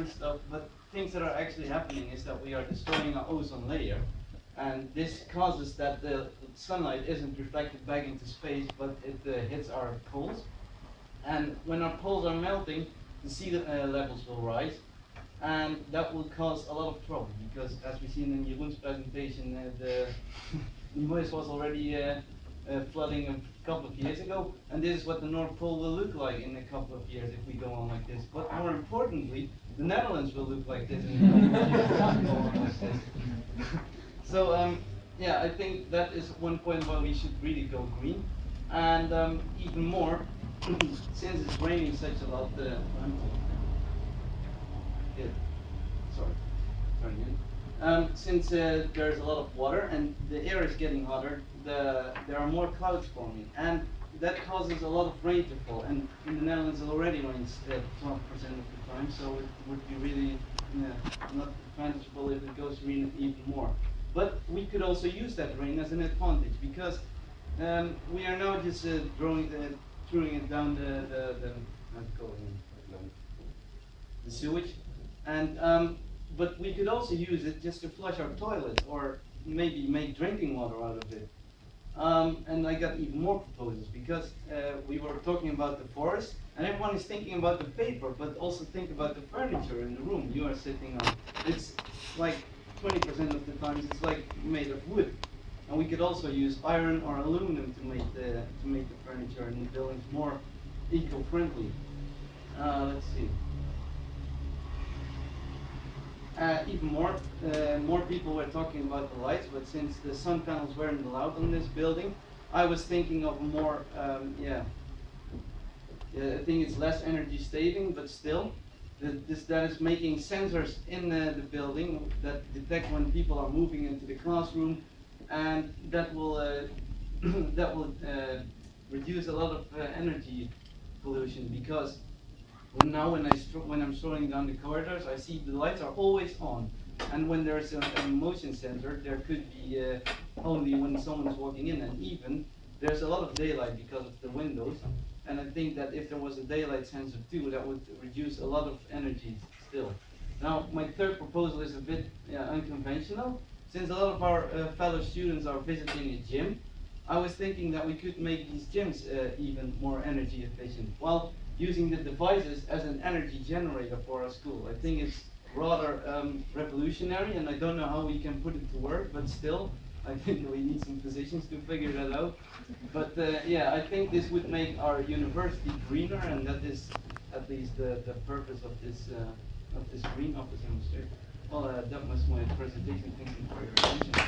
and stuff, but things that are actually happening is that we are destroying our ozone layer, and this causes that the sunlight isn't reflected back into space, but it hits our poles. And when our poles are melting, the sea levels will rise, and that will cause a lot of trouble because, as we seen in Jeroen's presentation, the Nemours was already flooding a couple of years ago, and this is what the North Pole will look like in a couple of years if we go on like this. But more importantly, the Netherlands will look like this in a couple of years if we go on like this. So yeah, I think that is one point why we should really go green, and even more, since it's raining such a lot. Yeah, sorry, turning in. Since there's a lot of water and the air is getting hotter, there are more clouds forming, and that causes a lot of rain to fall. And in the Netherlands, it already rains 12% of the time, so it would be really not advantageable if it goes rain even more. But we could also use that rain as an advantage because we are now just throwing it down the sewage, and but we could also use it just to flush our toilets or maybe make drinking water out of it. And I got even more proposals because we were talking about the forest, and everyone is thinking about the paper, but also think about the furniture in the room you are sitting on. It's like 20% of the times it's like made of wood, and we could also use iron or aluminum to make the furniture in the buildings more eco-friendly. Let's see. Even more people were talking about the lights, but since the sun panels weren't allowed on this building, I was thinking of more, I think it's less energy saving, but still, that is making sensors in the building that detect when people are moving into the classroom, and that will reduce a lot of energy pollution because when I'm strolling down the corridors, I see the lights are always on, and when there's a motion sensor, there could be only when someone's walking in, and even there's a lot of daylight because of the windows, and I think that if there was a daylight sensor too, that would reduce a lot of energy still. Now, my third proposal is a bit unconventional. Since a lot of our fellow students are visiting a gym, I was thinking that we could make these gyms even more energy efficient while using the devices as an energy generator for our school. I think it's rather revolutionary, and I don't know how we can put it to work, but still, I think we need some physicians to figure that out. But yeah, I think this would make our university greener, and that is at least the purpose of this green office demonstration. Well, that was my presentation. Thank you for your attention.